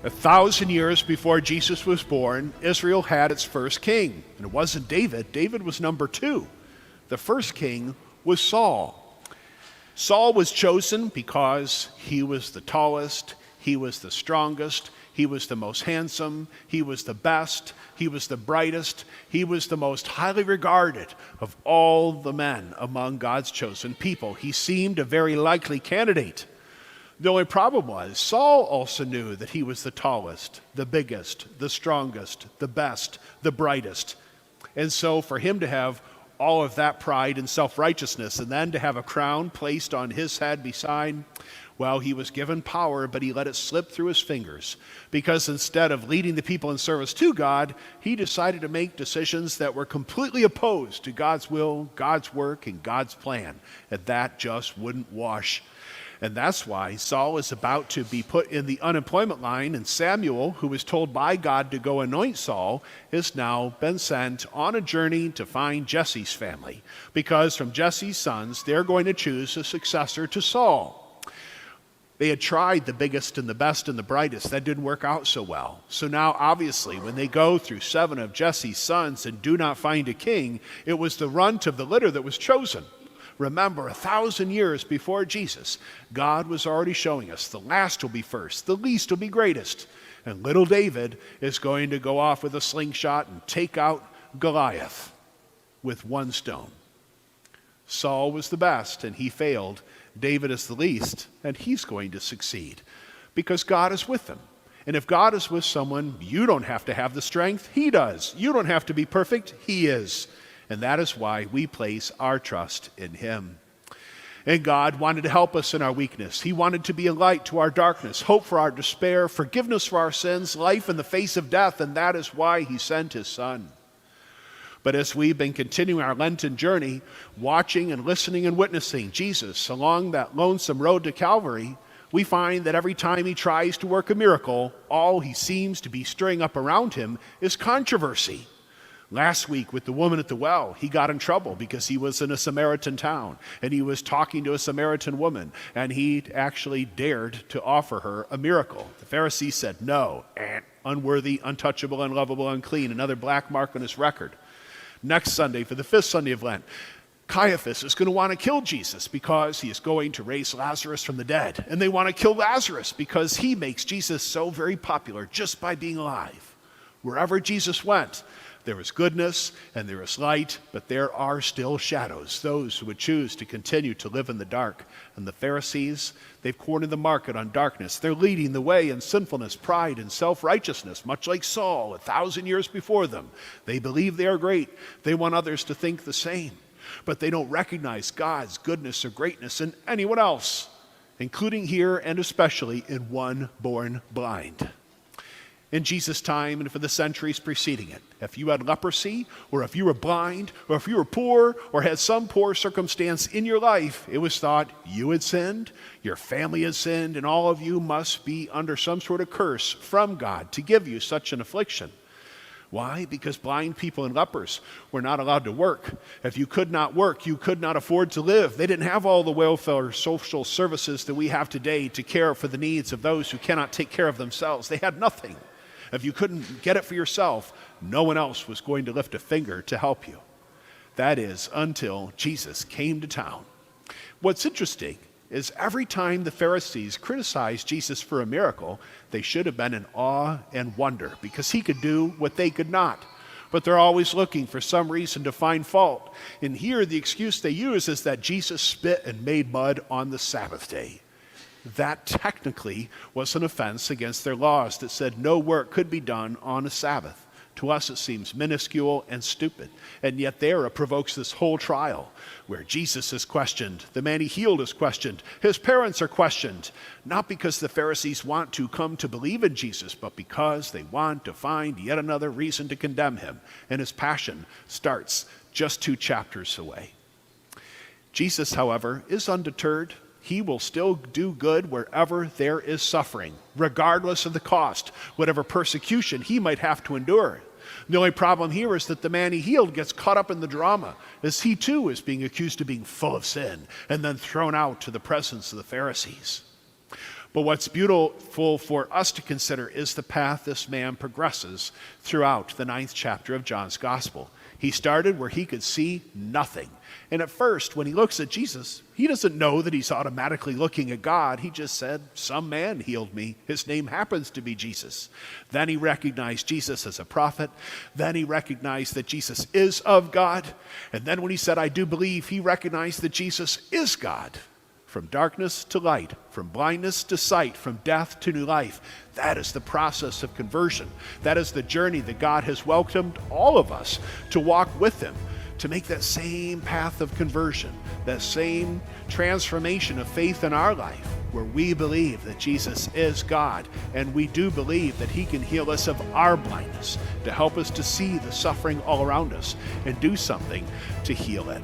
1,000 years before Jesus was born, Israel had its first king. And it wasn't David. David was number 2. The first king was Saul. Saul was chosen because he was the tallest, he was the strongest, he was the most handsome, he was the best, he was the brightest, he was the most highly regarded of all the men among God's chosen people. He seemed a very likely candidate. The only problem was Saul also knew that he was the tallest, the biggest, the strongest, the best, the brightest. And so for him to have all of that pride and self-righteousness and then to have a crown placed on his head beside, well, he was given power, but he let it slip through his fingers because instead of leading the people in service to God, he decided to make decisions that were completely opposed to God's will, God's work, and God's plan. And that just wouldn't wash. And that's why Saul is about to be put in the unemployment line, and Samuel, who was told by God to go anoint Saul, has now been sent on a journey to find Jesse's family, because from Jesse's sons, they're going to choose a successor to Saul. They had tried the biggest and the best and the brightest. That didn't work out so well. So now, obviously, when they go through 7 of Jesse's sons and do not find a king, it was the runt of the litter that was chosen. Remember, 1,000 years before Jesus, God was already showing us the last will be first, the least will be greatest. And little David is going to go off with a slingshot and take out Goliath with 1 stone. Saul was the best, and he failed. David is the least, and he's going to succeed because God is with him. And if God is with someone, you don't have to have the strength. He does. You don't have to be perfect. He is. And that is why we place our trust in him. And God wanted to help us in our weakness. He wanted to be a light to our darkness, hope for our despair, forgiveness for our sins, life in the face of death, and that is why he sent his Son. But as we've been continuing our Lenten journey, watching and listening and witnessing Jesus along that lonesome road to Calvary, we find that every time he tries to work a miracle, all he seems to be stirring up around him is controversy. Last week with the woman at the well, he got in trouble because he was in a Samaritan town and he was talking to a Samaritan woman and he actually dared to offer her a miracle. The Pharisees said, no, unworthy, untouchable, unlovable, unclean, another black mark on his record. Next Sunday, for the 5th Sunday of Lent, Caiaphas is going to want to kill Jesus because he is going to raise Lazarus from the dead. And they want to kill Lazarus because he makes Jesus so very popular just by being alive. Wherever Jesus went, there is goodness and there is light, but there are still shadows, those who would choose to continue to live in the dark. And the Pharisees, they've cornered the market on darkness. They're leading the way in sinfulness, pride, and self-righteousness, much like Saul 1,000 years before them. They believe they are great. They want others to think the same, but they don't recognize God's goodness or greatness in anyone else, including here and especially in one born blind. In Jesus' time and for the centuries preceding it, if you had leprosy, or if you were blind, or if you were poor, or had some poor circumstance in your life, it was thought you had sinned, your family had sinned, and all of you must be under some sort of curse from God to give you such an affliction. Why? Because blind people and lepers were not allowed to work. If you could not work, you could not afford to live. They didn't have all the welfare social services that we have today to care for the needs of those who cannot take care of themselves. They had nothing. If you couldn't get it for yourself, no one else was going to lift a finger to help you. That is, until Jesus came to town. What's interesting is every time the Pharisees criticized Jesus for a miracle, they should have been in awe and wonder because he could do what they could not. But they're always looking for some reason to find fault. And here the excuse they use is that Jesus spit and made mud on the Sabbath day. That technically was an offense against their laws that said no work could be done on a Sabbath. To us it seems minuscule and stupid, and yet there it provokes this whole trial where Jesus is questioned, the man he healed is questioned, his parents are questioned, not because the Pharisees want to come to believe in Jesus, but because they want to find yet another reason to condemn him, and his passion starts just 2 chapters away. Jesus, however, is undeterred. He will still do good wherever there is suffering, regardless of the cost, whatever persecution he might have to endure. The only problem here is that the man he healed gets caught up in the drama, as he too is being accused of being full of sin and then thrown out to the presence of the Pharisees. But what's beautiful for us to consider is the path this man progresses throughout the 9th chapter of John's Gospel. He started where he could see nothing. And at first, when he looks at Jesus, he doesn't know that he's automatically looking at God. He just said, some man healed me. His name happens to be Jesus. Then he recognized Jesus as a prophet. Then he recognized that Jesus is of God. And then when he said, I do believe, he recognized that Jesus is God. From darkness to light, from blindness to sight, from death to new life. That is the process of conversion. That is the journey that God has welcomed all of us to walk with him, to make that same path of conversion, that same transformation of faith in our life, where we believe that Jesus is God, and we do believe that he can heal us of our blindness, to help us to see the suffering all around us and do something to heal it.